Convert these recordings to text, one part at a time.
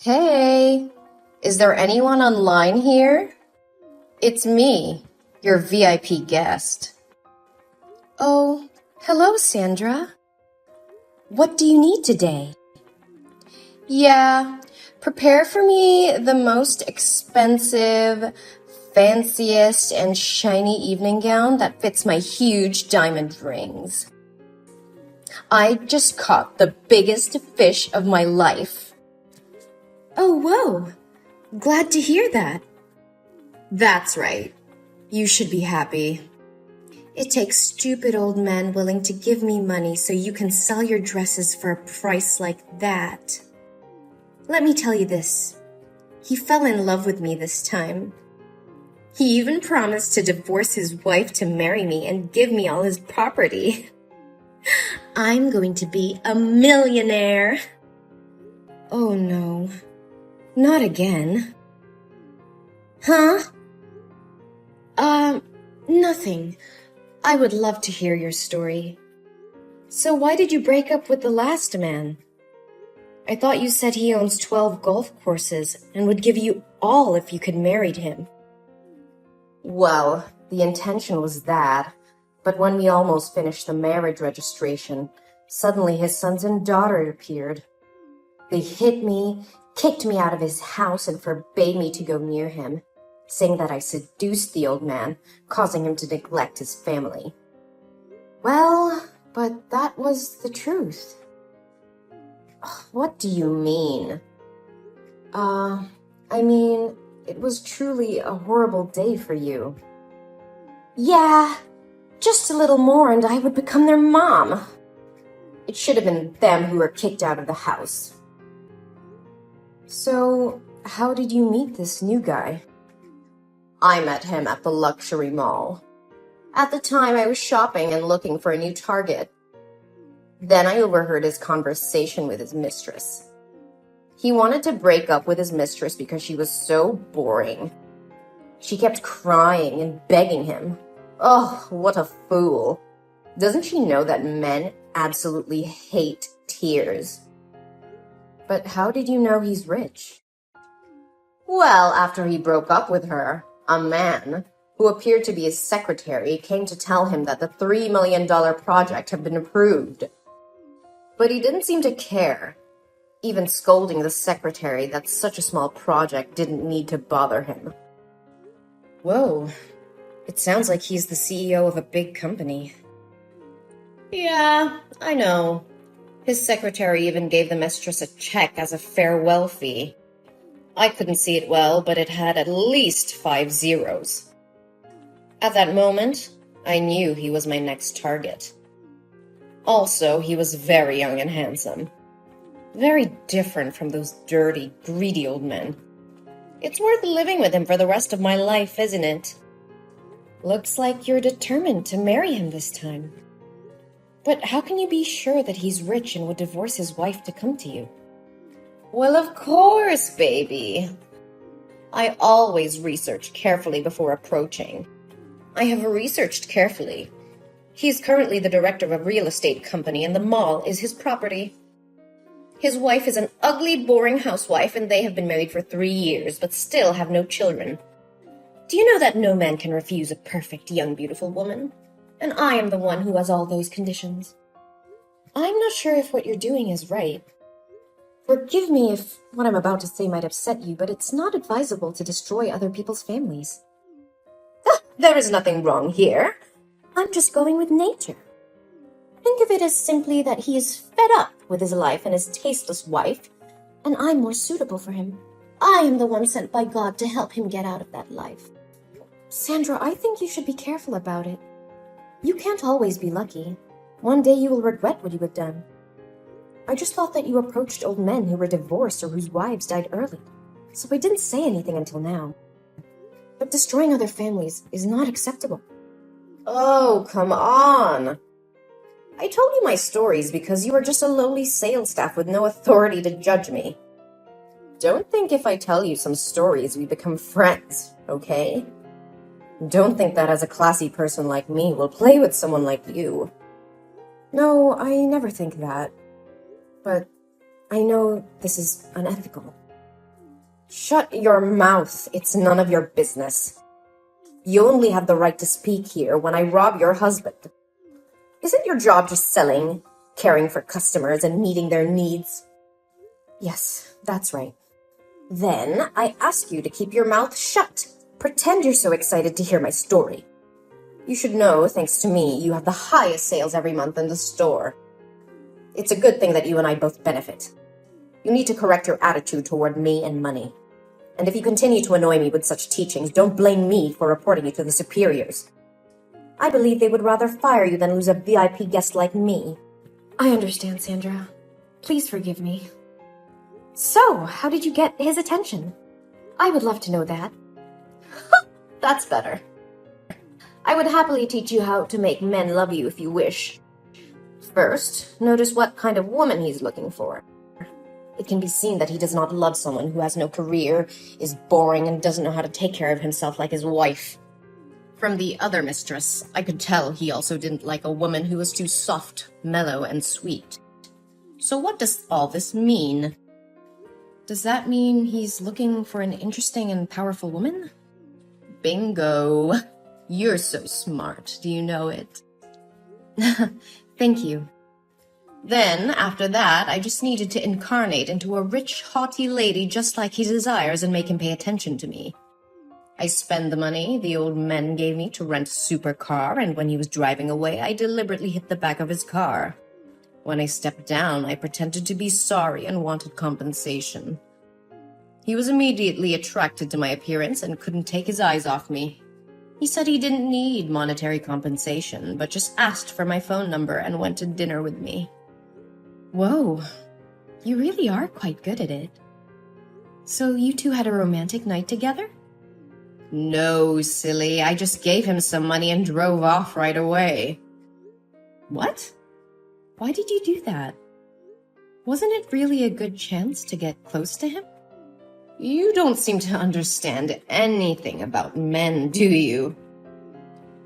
Hey, is there anyone online here? It's me, your VIP guest. Oh, hello, Sandra. What do you need today? Yeah, prepare for me the most expensive, fanciest, and shiny evening gown that fits my huge diamond rings. I just caught the biggest fish of my life. Oh, whoa. Glad to hear that. That's right. You should be happy. It takes stupid old men willing to give me money so you can sell your dresses for a price like that. Let me tell you this. He fell in love with me this time. He even promised to divorce his wife to marry me and give me all his property. I'm going to be a millionaire. Oh no, not again. Huh? Nothing. I would love to hear your story. So why did you break up with the last man? I thought you said he owns 12 golf courses and would give you all if you could marry him. Well, the intention was that, but when we almost finished the marriage registration, suddenly his sons and daughter appeared. They hit me, kicked me out of his house, and forbade me to go near him, saying that I seduced the old man, causing him to neglect his family. Well, but that was the truth. What do you mean? It was truly a horrible day for you. Yeah, just a little more and I would become their mom. It should have been them who were kicked out of the house. So, how did you meet this new guy? I met him at the luxury mall. At the time, I was shopping and looking for a new target. Then I overheard his conversation with his mistress. He wanted to break up with his mistress because she was so boring. She kept crying and begging him. Oh, what a fool. Doesn't she know that men absolutely hate tears? But how did you know he's rich? Well, after he broke up with her, a man, who appeared to be his secretary, came to tell him that the $3 million project had been approved. But he didn't seem to care, even scolding the secretary that such a small project didn't need to bother him. Whoa, it sounds like he's the CEO of a big company. Yeah, I know. His secretary even gave the mistress a check as a farewell fee. I couldn't see it well, but it had at least 5 zeros. At that moment, I knew he was my next target. Also, he was very young and handsome. Very different from those dirty, greedy old men. It's worth living with him for the rest of my life, isn't it? Looks like you're determined to marry him this time. But how can you be sure that he's rich and would divorce his wife to come to you? Well, of course, baby. I always research carefully before approaching. I have researched carefully. He's currently the director of a real estate company, and the mall is his property. His wife is an ugly, boring housewife, and they have been married for 3 years, but still have no children. Do you know that no man can refuse a perfect, young, beautiful woman? And I am the one who has all those conditions. I'm not sure if what you're doing is right. Forgive me if what I'm about to say might upset you, but it's not advisable to destroy other people's families. There is nothing wrong here. I'm just going with nature. Think of it as simply that he is fed up with his life and his tasteless wife, and I'm more suitable for him. I am the one sent by God to help him get out of that life. Sandra, I think you should be careful about it. You can't always be lucky. One day you will regret what you have done. I just thought that you approached old men who were divorced or whose wives died early, so I didn't say anything until now. But destroying other families is not acceptable. Oh, come on. I told you my stories because you are just a lowly sales staff with no authority to judge me. Don't think if I tell you some stories we become friends, okay? Don't think that as a classy person like me will play with someone like you. No, I never think that. But I know this is unethical. Shut your mouth. It's none of your business. You only have the right to speak here when I rob your husband. Isn't your job just selling, caring for customers, and meeting their needs? Yes, that's right. Then I ask you to keep your mouth shut. Pretend you're so excited to hear my story. You should know, thanks to me, you have the highest sales every month in the store. It's a good thing that you and I both benefit. You need to correct your attitude toward me and money. And if you continue to annoy me with such teachings, don't blame me for reporting you to the superiors. I believe they would rather fire you than lose a VIP guest like me. I understand, Sandra. Please forgive me. So, how did you get his attention? I would love to know that. That's better. I would happily teach you how to make men love you if you wish. First, notice what kind of woman he's looking for. It can be seen that he does not love someone who has no career, is boring, and doesn't know how to take care of himself like his wife. From the other mistress, I could tell he also didn't like a woman who was too soft, mellow, and sweet. So what does all this mean? Does that mean he's looking for an interesting and powerful woman? Bingo! You're so smart. Do you know it? Thank you. Then, after that, I just needed to incarnate into a rich, haughty lady just like he desires and make him pay attention to me. I spend the money the old man gave me to rent a supercar, and when he was driving away, I deliberately hit the back of his car. When I stepped down, I pretended to be sorry and wanted compensation. He was immediately attracted to my appearance and couldn't take his eyes off me. He said he didn't need monetary compensation, but just asked for my phone number and went to dinner with me. Whoa, you really are quite good at it. So you two had a romantic night together? No, silly. I just gave him some money and drove off right away. What? Why did you do that? Wasn't it really a good chance to get close to him? You don't seem to understand anything about men, do you?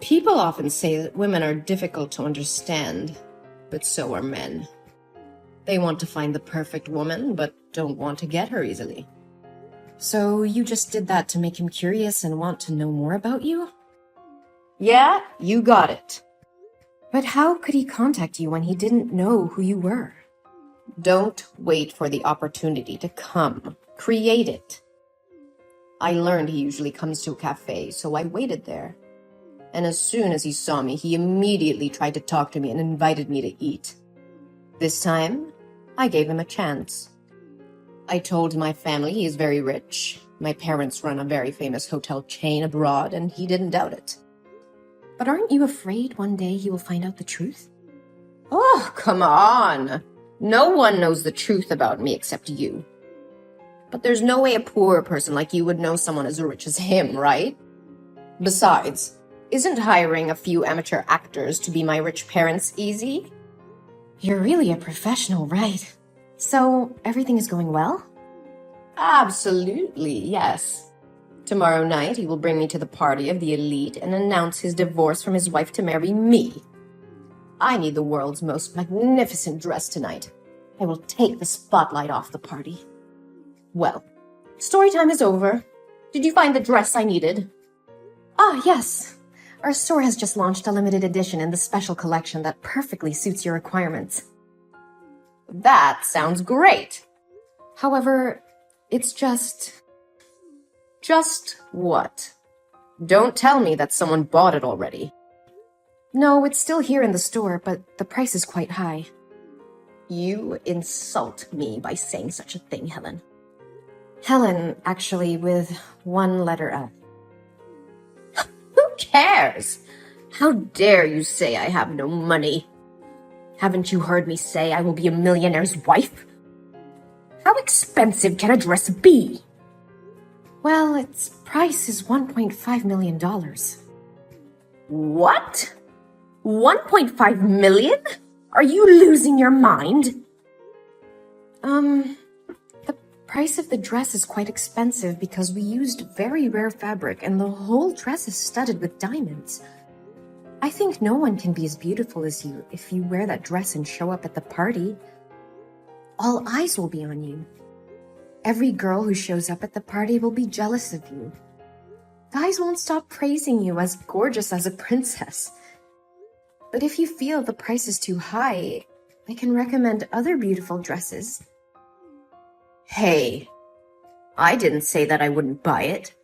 People often say that women are difficult to understand, but so are men. They want to find the perfect woman, but don't want to get her easily. So you just did that to make him curious and want to know more about you? Yeah, you got it. But how could he contact you when he didn't know who you were? Don't wait for the opportunity to come. Create it. I learned he usually comes to a cafe, so I waited there. And as soon as he saw me, he immediately tried to talk to me and invited me to eat. This time, I gave him a chance. I told my family he is very rich. My parents run a very famous hotel chain abroad, and he didn't doubt it. But aren't you afraid one day he will find out the truth? Oh, come on. No one knows the truth about me except you. But there's no way a poor person like you would know someone as rich as him, right? Besides, isn't hiring a few amateur actors to be my rich parents easy? You're really a professional, right? So, everything is going well? Absolutely, yes. Tomorrow night, he will bring me to the party of the elite and announce his divorce from his wife to marry me. I need the world's most magnificent dress tonight. I will take the spotlight off the party. Well, story time is over. Did you find the dress I needed? Ah, yes. Our store has just launched a limited edition in the special collection that perfectly suits your requirements. That sounds great. However, it's just... Just what? Don't tell me that someone bought it already. No, it's still here in the store, but the price is quite high. You insult me by saying such a thing, Helen. Helen, actually, with one letter F. Who cares? How dare you say I have no money? Haven't you heard me say I will be a millionaire's wife? How expensive can a dress be? Well, its price is $1.5 million. What? 1.5 million? Are you losing your mind? The price of the dress is quite expensive because we used very rare fabric and the whole dress is studded with diamonds. I think no one can be as beautiful as you if you wear that dress and show up at the party. All eyes will be on you. Every girl who shows up at the party will be jealous of you. Guys won't stop praising you as gorgeous as a princess. But if you feel the price is too high, I can recommend other beautiful dresses. Hey, I didn't say that I wouldn't buy it.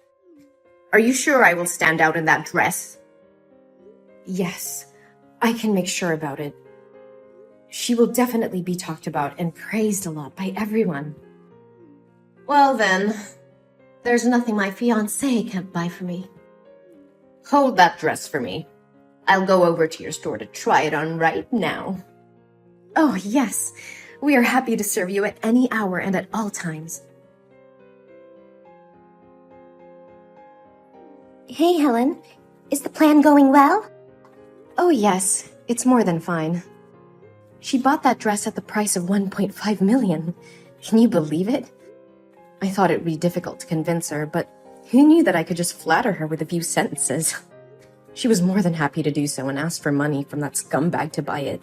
Are you sure I will stand out in that dress? Yes, I can make sure about it. She will definitely be talked about and praised a lot by everyone. Well then, there's nothing my fiancé can't buy for me. Hold that dress for me. I'll go over to your store to try it on right now. Oh, yes. We are happy to serve you at any hour and at all times. Hey, Helen. Is the plan going well? Oh, yes. It's more than fine. She bought that dress at the price of $1.5 million. Can you believe it? I thought it would be difficult to convince her, but who knew that I could just flatter her with a few sentences? She was more than happy to do so and asked for money from that scumbag to buy it.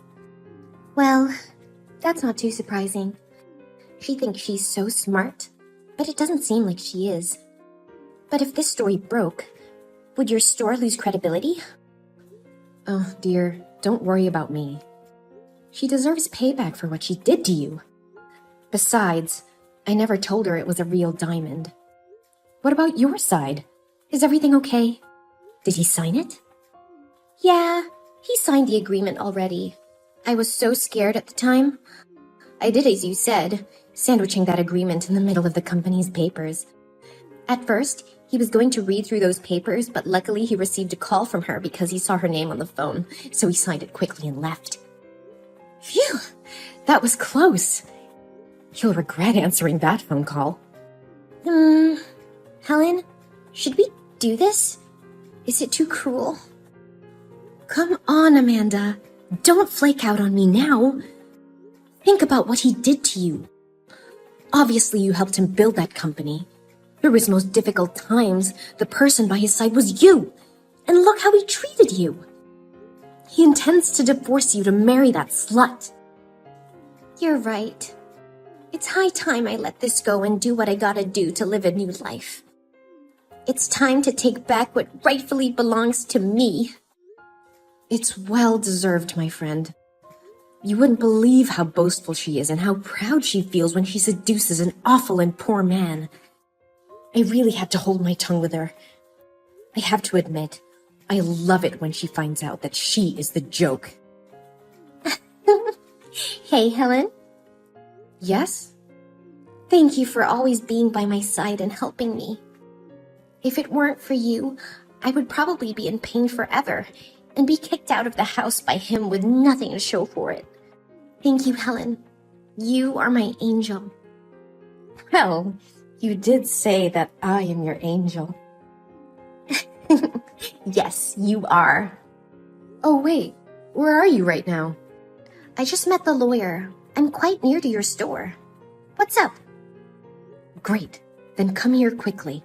Well, that's not too surprising. She thinks she's so smart, but it doesn't seem like she is. But if this story broke, would your store lose credibility? Oh, dear, don't worry about me. She deserves payback for what she did to you. Besides, I never told her it was a real diamond. What about your side? Is everything okay? Did he sign it? Yeah, he signed the agreement already. I was so scared at the time. I did as you said, sandwiching that agreement in the middle of the company's papers. At first, he was going to read through those papers, but luckily he received a call from her because he saw her name on the phone, so he signed it quickly and left. Phew! That was close. You'll regret answering that phone call. Helen, should we do this? Is it too cruel? Come on, Amanda. Don't flake out on me now. Think about what he did to you. Obviously, you helped him build that company. Through his most difficult times, the person by his side was you. And look how he treated you. He intends to divorce you to marry that slut. You're right. It's high time I let this go and do what I gotta do to live a new life. It's time to take back what rightfully belongs to me. It's well deserved, my friend. You wouldn't believe how boastful she is and how proud she feels when she seduces an awful and poor man. I really had to hold my tongue with her. I have to admit, I love it when she finds out that she is the joke. Hey, Helen. Yes? Thank you for always being by my side and helping me. If it weren't for you, I would probably be in pain forever and be kicked out of the house by him with nothing to show for it. Thank you, Helen. You are my angel. Well, you did say that I am your angel. Yes, you are. Oh, wait. Where are you right now? I just met the lawyer. I'm quite near to your store. What's up? Great. Then come here quickly.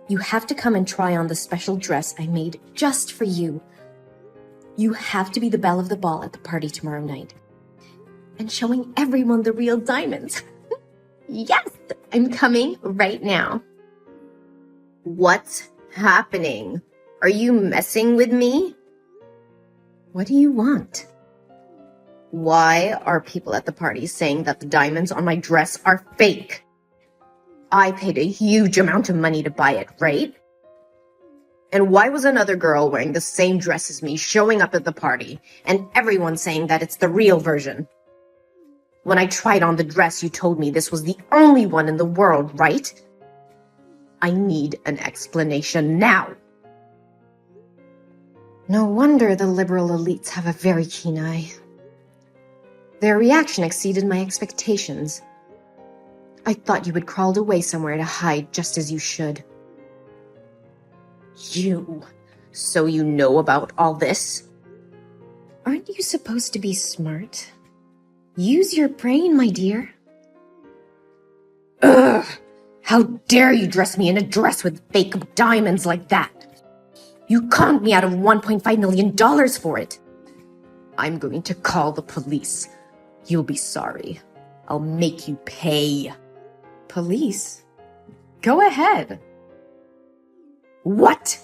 You have to come and try on the special dress I made just for you. You have to be the belle of the ball at the party tomorrow night. And showing everyone the real diamonds. Yes, I'm coming right now. What's happening? Are you messing with me? What do you want? Why are people at the party saying that the diamonds on my dress are fake? I paid a huge amount of money to buy it, right? And why was another girl wearing the same dress as me showing up at the party and everyone saying that it's the real version? When I tried on the dress, you told me this was the only one in the world, right? I need an explanation now. No wonder the liberal elites have a very keen eye. Their reaction exceeded my expectations. I thought you had crawled away somewhere to hide just as you should. You? So you know about all this? Aren't you supposed to be smart? Use your brain, my dear. Ugh! How dare you dress me in a dress with fake diamonds like that? You conned me out of $1.5 million for it. I'm going to call the police. You'll be sorry. I'll make you pay. Police? Go ahead. What?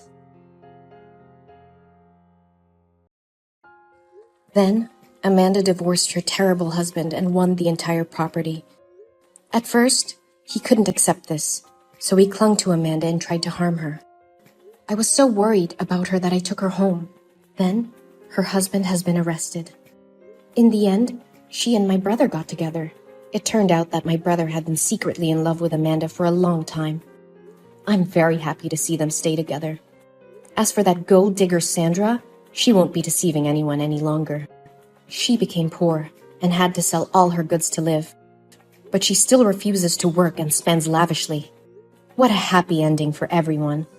Then, Amanda divorced her terrible husband and won the entire property. At first, he couldn't accept this, so he clung to Amanda and tried to harm her. I was so worried about her that I took her home. Then, her husband has been arrested. In the end, she and my brother got together. It turned out that my brother had been secretly in love with Amanda for a long time. I'm very happy to see them stay together. As for that gold digger Sandra, she won't be deceiving anyone any longer. She became poor and had to sell all her goods to live. But she still refuses to work and spends lavishly. What a happy ending for everyone.